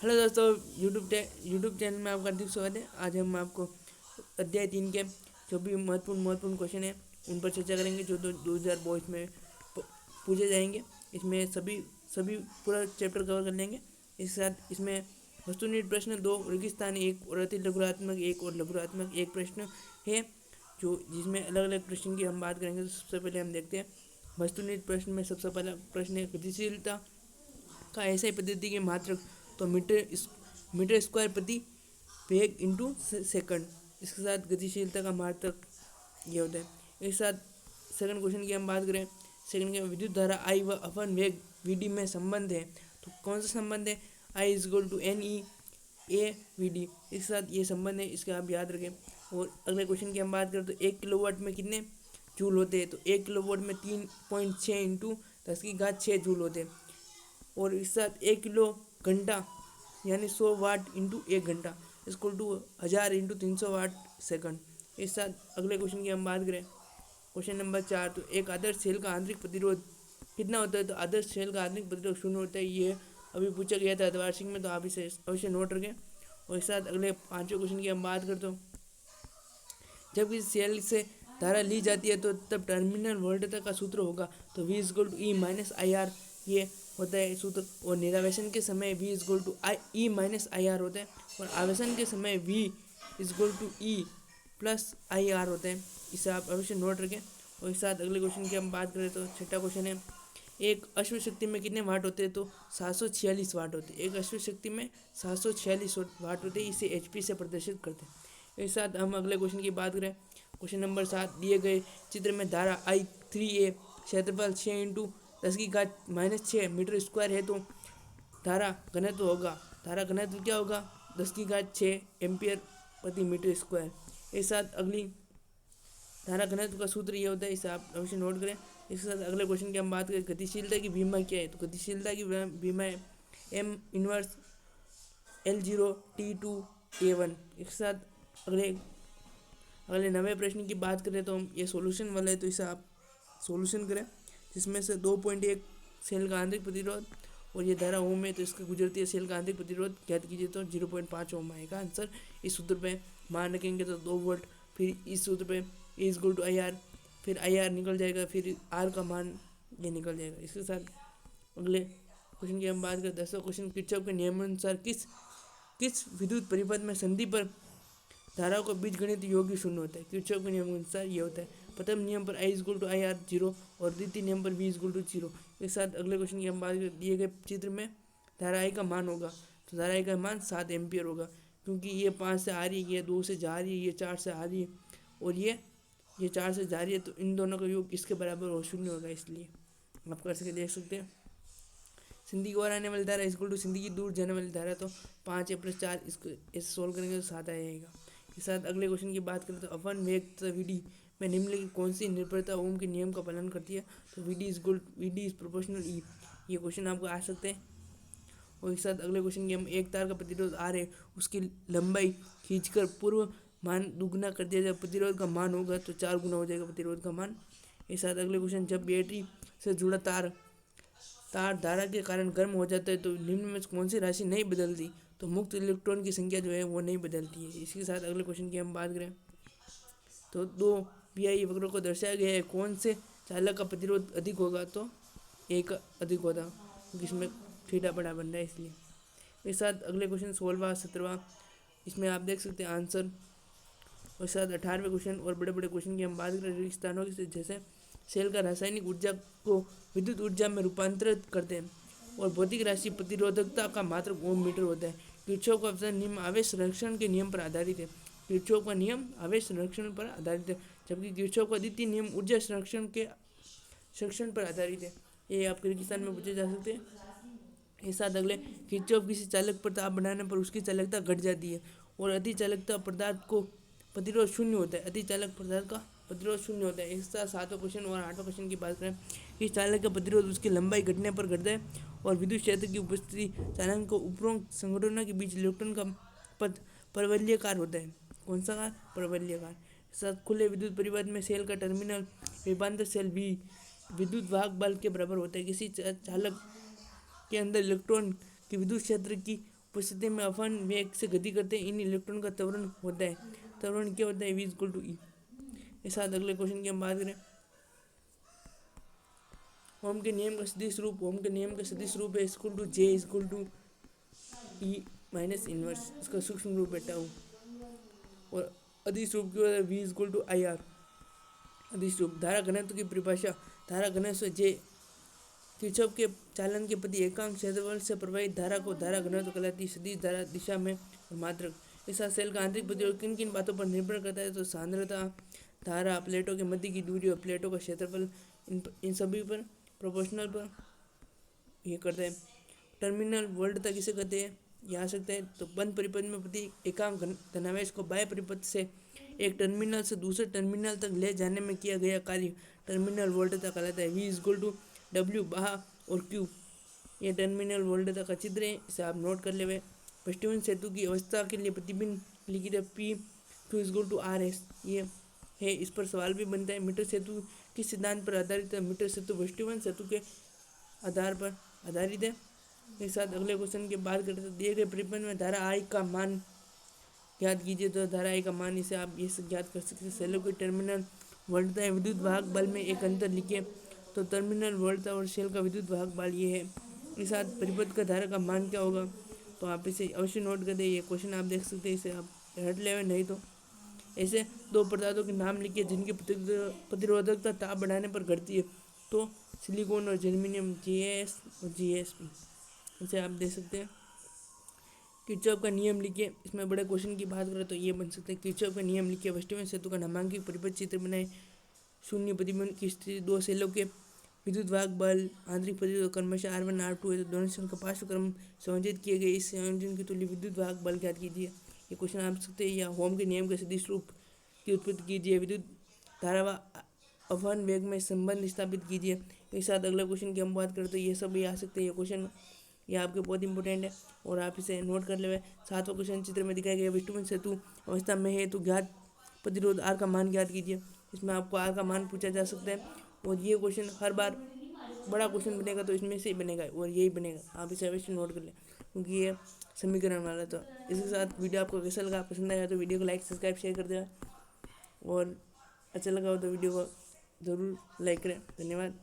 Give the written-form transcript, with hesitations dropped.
Hello दोस्तों, YouTube channel में आपका हार्दिक स्वागत है। आज हम आपको अध्याय 3 के जो भी महत्वपूर्ण क्वेश्चन है उन पर चर्चा करेंगे, जो 2022 में पूछे जाएंगे। इसमें सभी पूरा चैप्टर कवर कर लेंगे। इसके साथ इसमें वस्तुनिष्ठ प्रश्न 2, रेगिस्तान 1 और अति लघुरात्मक 1 और लघुरात्मक 1 प्रश्न है, जो जिसमें अलग अलग प्रश्न की हम बात करेंगे। तो सबसे पहले हम देखते हैं वस्तुनिष्ठ प्रश्न में। सबसे पहला प्रश्न है गतिशीलता का ऐसा ही पद्धति के मात्रक तो मीटर स्क्वायर प्रति वेग इंटू सेकंड। इसके साथ गतिशीलता का मात्रक ये होता है। इसके साथ सेकंड क्वेश्चन की हम बात करें। सेकंड के विद्युत धारा आई व अपन वेग वी डी में संबंध है, तो कौन सा संबंध है? I is equal to N E A V D. इसके साथ ये संबंध है, इसका आप याद रखें। और अगले क्वेश्चन की हम बात करें तो 1 किलोवाट में कितने जूल होते हैं? तो 1 किलोवाट में 3.6 इंटू 10⁶ जूल होते हैं। और इस साथ 1 किलो घंटा यानी 100 वाट इंटू 1 घंटा equal to 1000 into 300 watt second. इस साथ अगले क्वेश्चन की हम बात करें, क्वेश्चन नंबर 4, तो एक आदर्श सेल का आंतरिक प्रतिरोध कितना होता है? तो आदर्श सेल का आंतरिक प्रतिरोध 0 होता है। ये अभी पूछा गया था अर्धवार्षिक में, तो आप इसे अवश्य नोट रखें। और इस साथ अगले 5वें क्वेश्चन की हम बात करते हो, जब इस सेल से धारा ली जाती है तो तब टर्मिनल वोल्टेज का सूत्र होगा तो V equal to E minus I R, ये होता है सूत्र। और निरावेशन के समय V equal to E minus I R होता है, और आवेशन के समय V equal to E plus I R होता है। इसे आप अवश्य नोट रखें। और इस साथ अगले क्वेश्चन की हम बात करें तो छठा क्वेश्चन है, एक अश्व शक्ति में कितने वाट होते हैं? तो 746 वाट होते हैं। एक अश्व शक्ति में 746 वाट होते हैं। इसे HP से प्रदर्शित करते हैं। इस साथ हम अगले क्वेश्चन की बात करें, क्वेश्चन नंबर 7, दिए गए चित्र में धारा I3A क्षेत्रफल 6 इंटू 10⁻⁻6 मीटर स्क्वायर है, तो धारा घनत्व होगा। धारा घनत्व क्या होगा? 10⁶ एम्पियर प्रति मीटर स्क्वायर। इस साथ अगली धारा घनत्व का सूत्र ये होता है, इसे आप अवश्य नोट करें। इसके साथ अगले क्वेश्चन की हम बात करें, गतिशीलता की विमा क्या है? तो गतिशीलता की विमा है M इनवर्स L0T2A1। इसके साथ अगले 9वें प्रश्न की बात करें तो हम ये सॉल्यूशन वाला है, तो इसे आप सॉल्यूशन करें, जिसमें से 2.1 सेल का आंतरिक प्रतिरोध और ये धारा ओम है, तो इसका गुजरती है सेल का आंतरिक प्रतिरोध ज्ञात कीजिए, तो 0.5 ओम आएगा आंसर। इस सूत्र पे मान रखेंगे तो 2 वोल्ट, फिर इस सूत्र पे E equal to I R, फिर आई आर निकल जाएगा, फिर आर का मान ये निकल जाएगा। इसके साथ अगले क्वेश्चन की हम बात करें, 10वां क्वेश्चन, किरचॉफ के नियमानुसार किस विद्युत परिपथ में संधि पर धाराओं का बीजगणित योग्य शून्य होता है? किरचॉफ के नियम अनुसार ये होता है, प्रथम नियम पर I equal to I R 0 और द्वितीय नियम पर V इक्वल टू 0। इसके साथ अगले क्वेश्चन की हम बात करें, दिए गए चित्र में धारा I का मान होगा, तो धारा I का मान 7 एम्पियर होगा, क्योंकि ये 5 से आ रही है, ये 2 से जा रही है, ये 4 से आ रही है, और ये 4 से जा रही है, तो इन दोनों का योग इसके बराबर और शून्य होगा। इसलिए आप कर सके देख सकते हैं। सिंधी की ओर आने वाली धारा इक्वल टू सिंधी की दूर जाने वाली धारा, तो 5 या प्लस 4, इसको ऐसे सोल्व करेंगे तो 7 आएगा। के साथ अगले क्वेश्चन की बात करें तो अपन वेग तथा वीडी में निम्नलिखित कौन सी निर्भरता ओम के नियम का पालन करती है? तो वीडी इज प्रोपोर्शनल ई। ये क्वेश्चन आपको आ सकते हैं। और इस साथ अगले क्वेश्चन की हम, एक तार का प्रतिरोध आर है, उसकी लंबाई खींचकर पूर्व मान दुगना कर दिया जाए, प्रतिरोध का मान होगा तो 4 गुना हो जाएगा प्रतिरोध का मान। इस साथ अगले क्वेश्चन, जब बैटरी से जुड़ा तार धारा के कारण गर्म हो जाता है, तो निम्न में कौन सी राशि नहीं बदलती? तो मुक्त इलेक्ट्रॉन की संख्या जो है वो नहीं बदलती है। इसके साथ अगले क्वेश्चन की हम बात करें तो 2 पीआई वक्रों को दर्शाया गया है, कौन से चालक का प्रतिरोध अधिक होगा? तो एक अधिक होता, क्योंकि इसमें थीटा बड़ा बन रहा है इसलिए। इसके साथ अगले क्वेश्चन 16वां 17वां, इसमें आप देख सकते हैं आंसर। और साथ 18वें क्वेश्चन और बड़े बड़े क्वेश्चन की हम बात करें, रेगिस्तानों की जैसे सेल का रासायनिक ऊर्जा को विद्युत ऊर्जा में रूपांतरित करते हैं, और भौतिक राशि प्रतिरोधकता का मात्रक ओम मीटर होता है। किरचॉफ का नियम आवेश संरक्षण के नियम पर आधारित है। किरचॉफ का नियम आवेश संरक्षण पर आधारित है, जबकि किरचॉफ का द्वितीय नियम ऊर्जा संरक्षण पर आधारित है। ये आपके रेगिस्तान में पूछे जा सकते हैं। इस साथ अगले, किरचॉफ किसी चालक पर ताप बढ़ाने पर उसकी चालकता घट जाती है, और अति चालकता पदार्थ को प्रतिरोध शून्य होता है। अति चालक पदार्थ का प्रतिरोध शून्य होता है। इस साथ 7वां क्वेश्चन और 8वां क्वेश्चन की बात करें, इस चालक का प्रतिरोध उसकी लंबाई घटने पर घटता है, और विद्युत क्षेत्र की उपस्थिति चालक को उपरोक्त संगठनों के बीच इलेक्ट्रॉन का पथ परवलयकार होता है। कौन सा कार? परवलयकार। साथ खुले विद्युत परिपथ में सेल का टर्मिनल विभवांतर सेल V विद्युत वाहक बल के बराबर होता है। किसी चालक के अंदर इलेक्ट्रॉन की विद्युत क्षेत्र की उपस्थिति में अफन वेग से गति करते हैं इन इलेक्ट्रॉन का त्वरण होता है। त्वरण क्या होता है? V इक्वल टू ई। के साथ अगले क्वेश्चन की हम बात करें। ओम के नियम का सदिश रूप, ओम के नियम का सदिश रूप है equal to J equal to E minus inverse. इसका सूक्ष्म रूप है टाउ। और अदिश रूप की V equal to I R. अदिश रूप धारा घनत्व की परिभाषा, धारा घनत्व जे किरचॉफ के चालन के प्रति एकांक क्षेत्रफल से प्रवाहित धारा को धारा घनत्व कहलाती है। सदिश धारा दिशा में और मात्रक। ऐसा सेल का आंतरिक प्रतिरोध किन किन बातों पर निर्भर करता है? तो सांद्रता, धारा, प्लेटों के मध्य की दूरी और प्लेटों का क्षेत्रफल, इन सभी पर प्रोपोर्शनल पर ये करता है। टर्मिनल वोल्टता किसे कहते हैं? ये आ सकता है। तो बंद परिपथ में प्रति एकांक धनावेश को बाह्य परिपथ से एक टर्मिनल से दूसरे टर्मिनल तक ले जाने में किया गया कार्य टर्मिनल वोल्टता कहलाता है। V इक्वल टू डब्ल्यू बाह और Q ये टर्मिनल वोल्टता का चित्र है, इसे आप नोट कर ले। पृष्ठवंश सेतु की अवस्था के लिए प्रतिबिंब लिखित है P Q equal to R S ये है। इस पर सवाल भी बनता है। मीटर सेतु किस सिद्धांत पर आधारित है? मीटर सेतु पृष्ठवंश सेतु के आधार पर आधारित है। के साथ अगले क्वेश्चन की बात करते हैं। दिए गए परिपथ में धारा I का मान ज्ञात कीजिए। तो धारा I का मान इसे आप ये ज्ञात कर सकते हैं। सेलों की टर्मिनल वोल्टता है। विद्युत वाहक बल में एक अंतर लिखिए। तो टर्मिनल वोल्टता और सेल का विद्युत वाहक बल ये है। इसके साथ परिपथ का धारा का मान क्या होगा? तो आप इसे अवश्य नोट कर दें। ये क्वेश्चन आप देख सकते हैं, इसे आप हट ले। नहीं तो ऐसे दो पदार्थों के नाम लिखिए जिनकी प्रतिरोधकता ताप बढ़ाने पर घटती है। तो सिलिकॉन और जर्मेनियम GaS और GsP इसे आप दे सकते हैं। किरचॉफ का नियम लिखिए। इसमें बड़े क्वेश्चन की बात करें तो ये बन सकते हैं। किरचॉफ का नियम लिखिए। पृष्ठवंश सेतु का नामांकित परिपथ चित्र बनाए। शून्य प्रतिबंध की स्थिति दो सेलों के विद्युत वाहक बल आंतरिक प्रतिरोध क्रमशः R1 R2 है। तो दोनों सेल का पार्श्व क्रम संयोजित किए गए इस संयोजन के तुल्य विद्युत वाहक बल ज्ञात कीजिए। ये क्वेश्चन आप सकते हैं। या ओम के नियम के सदिश रूप की उत्पत्ति कीजिए। विद्युत धारा व अवहन वेग में संबंध स्थापित कीजिए। एक साथ अगले क्वेश्चन की हम बात करें तो ये सब भी आ सकते हैं। ये क्वेश्चन ये आपके बहुत इंपॉर्टेंट है और आप इसे नोट कर ले। सातवां क्वेश्चन चित्र में दिखाया गया पृष्ठवंश सेतु अवस्था में है तो ज्ञात प्रतिरोध R का मान ज्ञात कीजिए। इसमें आपको R का मान पूछा जा सकता है और ये क्वेश्चन हर बार बड़ा क्वेश्चन बनेगा तो इसमें से ही बनेगा और यही बनेगा। आप इसे अवश्य नोट कर लें क्योंकि ये समीकरण वाला। तो इसके साथ वीडियो आपको कैसा लगा? पसंद आया तो वीडियो को लाइक सब्सक्राइब शेयर कर देना और अच्छा लगा हो तो वीडियो को ज़रूर लाइक करें। धन्यवाद।